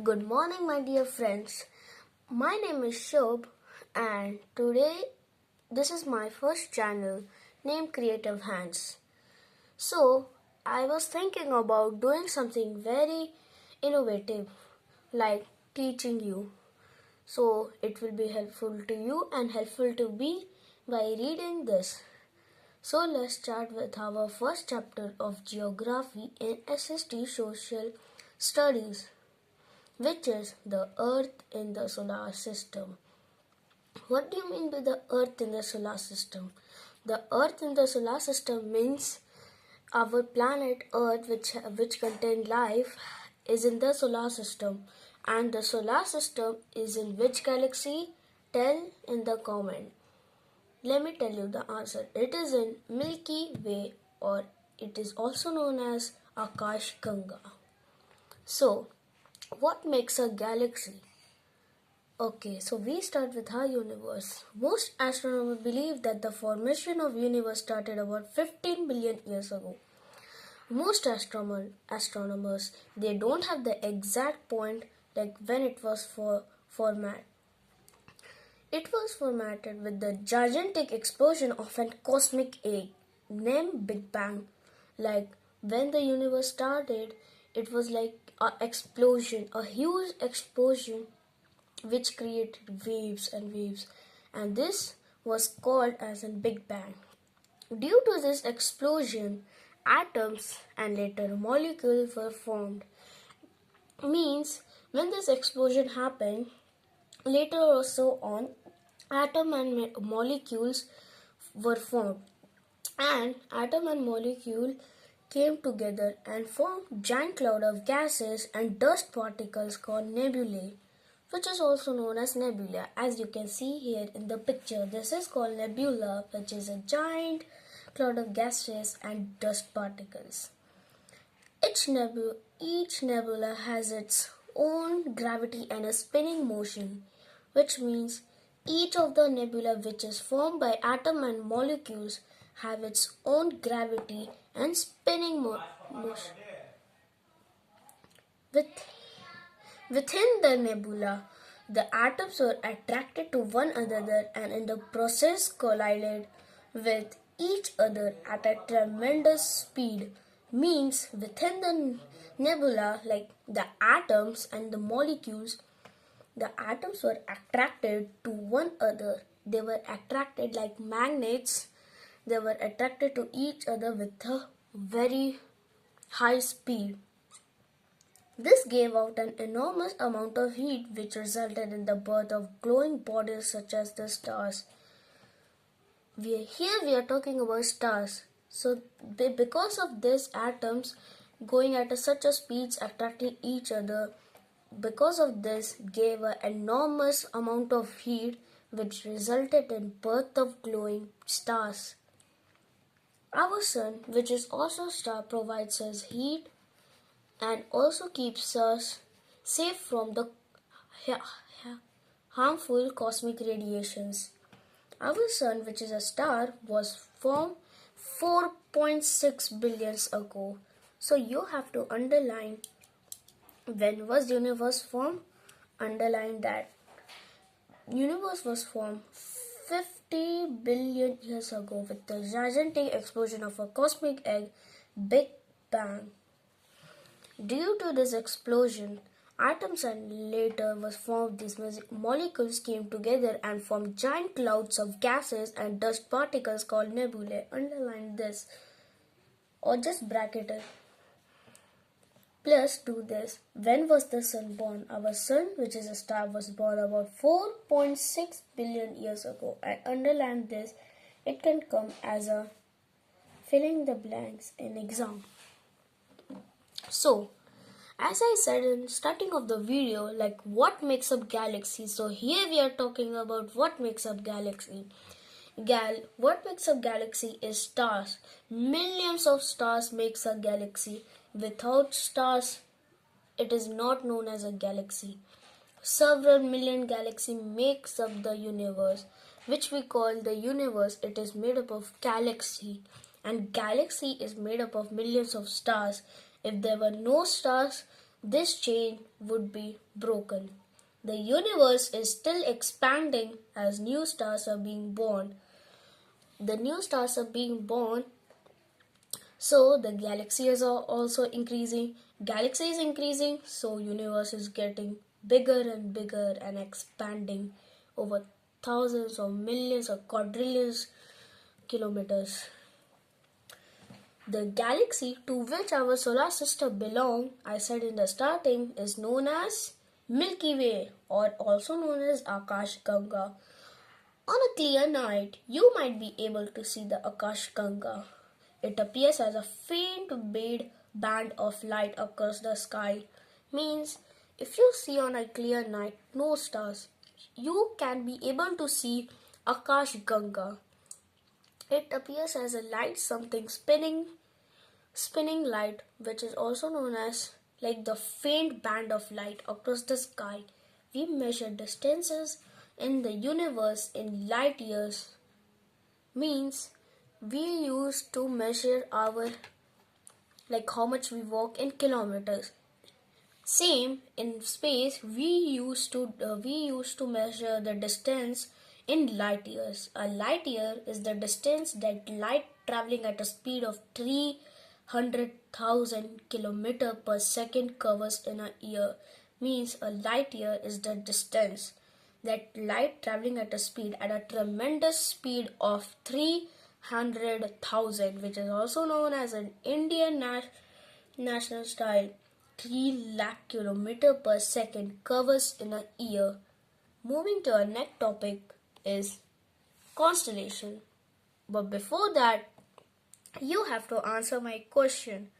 Good morning, my dear friends. My name is Shobh, and today this is my first channel named Creative Hands. So, I was thinking about doing something very innovative like teaching you. So, it will be helpful to you and helpful to me by reading this. So, let's start with our first chapter of Geography in SST Social Studies, which is the Earth in the solar system. What do you mean by the Earth in the solar system? The Earth in the solar system means our planet Earth, which contain life, is in the solar system. And the solar system is in which galaxy? Tell in the comment. Let me tell you the answer. It is in Milky Way, or it is also known as Akash Ganga. So, what makes a galaxy? Okay, so we start with our universe. Most astronomers believe that the formation of universe started about 15 billion years ago. Most astronomers they don't have the exact point like when it was format. It was formatted with the gigantic explosion of a cosmic egg named Big Bang. Like when the universe started, it was like an explosion, a huge explosion which created waves and waves, and this was called as a Big Bang. Due to this explosion, atoms and later molecules were formed. Means when this explosion happened, later also on, atom and molecules were formed, and atom and molecule came together and formed giant cloud of gases and dust particles called nebulae, which is also known as nebula. As you can see here in the picture, this is called nebula, which is a giant cloud of gases and dust particles. Each nebula has its own gravity and a spinning motion, which means each of the nebula which is formed by atom and molecules have its own gravity and spinning motion. Within the nebula, the atoms were attracted to one another and in the process collided with each other at a tremendous speed. Means within the nebula, like the atoms and the molecules, the atoms were attracted to one another. They were attracted like magnets. They were attracted to each other with a very high speed. This gave out an enormous amount of heat which resulted in the birth of glowing bodies such as the stars. Here we are talking about stars. So because of this atoms going at such a speed attracting each other, because of this gave an enormous amount of heat which resulted in birth of glowing stars. Our sun, which is also a star, provides us heat and also keeps us safe from the harmful cosmic radiations. Our sun, which is a star, was formed 4.6 billion ago. So you have to underline when was universe formed? Underline that. Universe was formed 50 billion years ago with the gigantic explosion of a cosmic egg, Big Bang. Due to this explosion, atoms and later was formed. These molecules came together and formed giant clouds of gases and dust particles called nebulae. Underline this or just bracket it. Plus do this. When was the sun born? Our sun, which is a star, was born about 4.6 billion years ago. And underline this. It can come as a filling the blanks in exam. So, as I said in starting of the video, like what makes up galaxy. So here we are talking about what makes up galaxy. What makes up galaxy is stars. Millions of stars makes a galaxy. Without stars, it is not known as a galaxy. Several million galaxy makes up the universe, which we call the universe. It is made up of galaxy, and galaxy is made up of millions of stars. If there were no stars, this chain would be broken. The universe is still expanding as new stars are being born. The new stars are being born, so the galaxies are also increasing. Galaxy is increasing, so universe is getting bigger and bigger and expanding over thousands or millions or quadrillions kilometers. The galaxy to which our solar system belongs, I said in the starting, is known as Milky Way, or also known as Akash Ganga. On a clear night, you might be able to see the Akash Ganga. It appears as a faint red band of light across the sky. Means if you see on a clear night no stars, you can be able to see Akash Ganga. It appears as a light something spinning light, which is also known as like the faint band of light across the sky. We measure distances in the universe in light years. Means we used to measure our like how much we walk in kilometers. Same in space, we used to measure the distance in light years. A light year is the distance that light traveling at a speed of 300,000 kilometer per second covers in a year. Means a light year is the distance that light traveling at a speed at a tremendous speed of 300,000, which is also known as an Indian national style 3 lakh kilometer per second covers in a year. Moving to our next topic is constellation. But before that, you have to answer my question.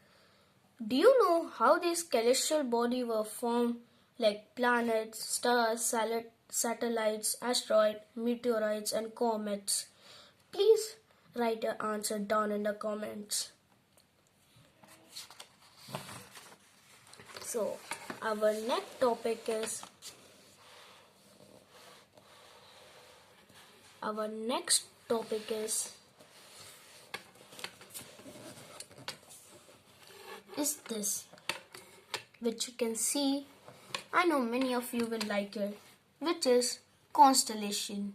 Do you know how these celestial bodies were formed, like planets, stars, satellites, asteroids, meteorites, and comets? Please write your answer down in the comments. So, our next topic is this, which you can see. I know many of you will like it, which is constellation.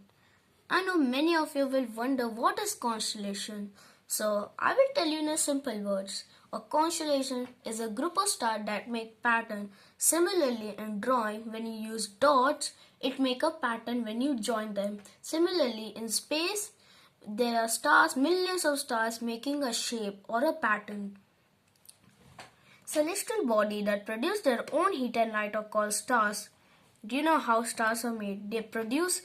I know many of you will wonder what is constellation. So I will tell you in a simple words. A constellation is a group of stars that make pattern. Similarly, in drawing, when you use dots, it make a pattern when you join them. Similarly, in space, there are stars, millions of stars making a shape or a pattern. Celestial bodies that produce their own heat and light are called stars. Do you know how stars are made? They produce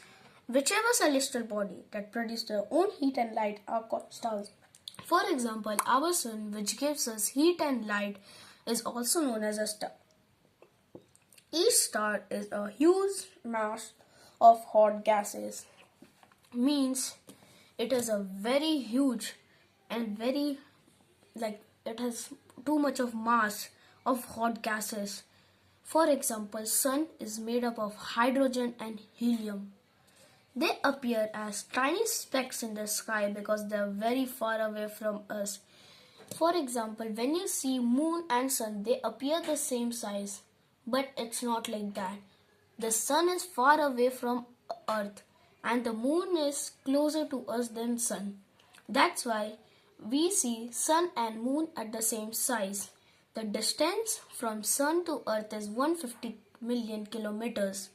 whichever celestial body that produce their own heat and light are called stars. For example, our sun, which gives us heat and light, is also known as a star. Each star is a huge mass of hot gases. Means it is a very huge and very it has too much of mass of hot gases. For example, sun is made up of hydrogen and helium. They appear as tiny specks in the sky because they are very far away from us. For example, when you see moon and sun, they appear the same size, but it's not like that. The sun is far away from earth and the moon is closer to us than sun. That's why we see sun and moon at the same size. The distance from sun to earth is 150 million kilometers.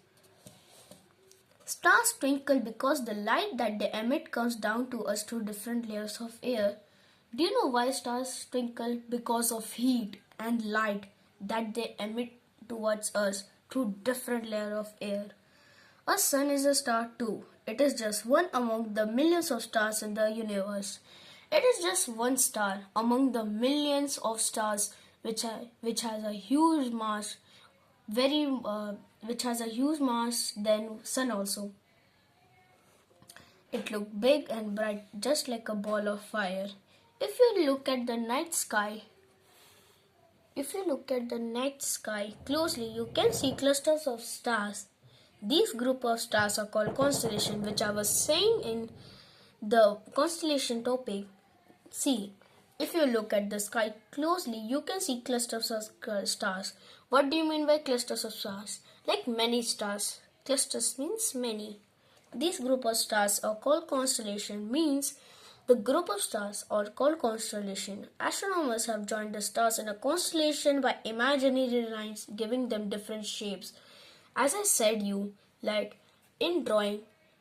Stars twinkle because the light that they emit comes down to us through different layers of air. Do you know why stars twinkle? Because of heat and light that they emit towards us through different layers of air. A sun is a star too. It is just one among the millions of stars in the universe. It is just one star among the millions of stars which has a huge mass, which has a huge mass than sun also. It looks big and bright, just like a ball of fire. If you look at the night sky closely, you can see clusters of stars. These group of stars are called constellations, which I was saying in the constellation topic. See, If you look at the sky closely, you can see clusters of stars. What do you mean by clusters of stars? Like many stars. Clusters means many. These group of stars are called constellation, means the group of stars are called constellation. Astronomers have joined the stars in a constellation by imaginary lines giving them different shapes. As I said you, like in drawing,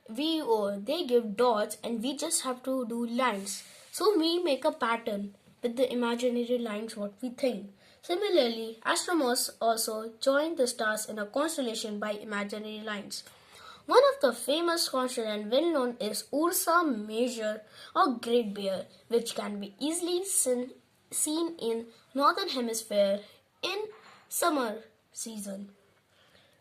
they give dots and we just have to do lines. So we make a pattern with the imaginary lines what we think. Similarly, astronomers also join the stars in a constellation by imaginary lines. One of the famous constellations well known is Ursa Major or Great Bear, which can be easily seen in northern hemisphere in summer season.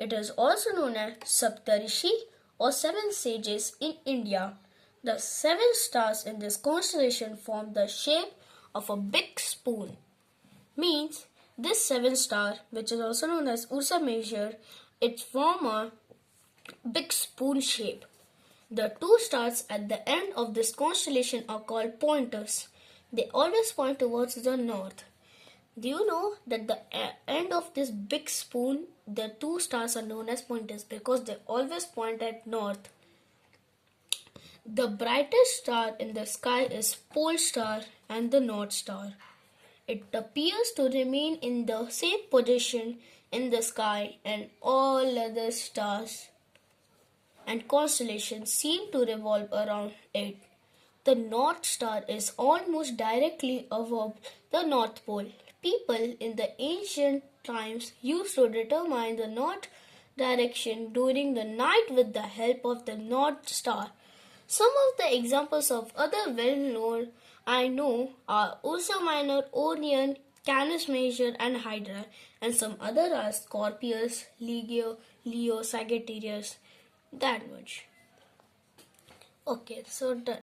It is also known as Saptarishi or Seven Sages in India. The seven stars in this constellation form the shape of a big spoon. Means this seven star, which is also known as Ursa Major, it form a big spoon shape. The two stars at the end of this constellation are called pointers. They always point towards the north. Do you know that the end of this big spoon, the two stars are known as pointers because they always point at north. The brightest star in the sky is pole star and the north star. It appears to remain in the same position in the sky, and all other stars and constellations seem to revolve around it. The North Star is almost directly above the North Pole. People in the ancient times used to determine the north direction during the night with the help of the North Star. Some of the examples of other well-known I know are Ursa Minor, Orion, Canis Major and Hydra, and some other are Scorpius, Leo, Sagittarius. That much. Okay, so done.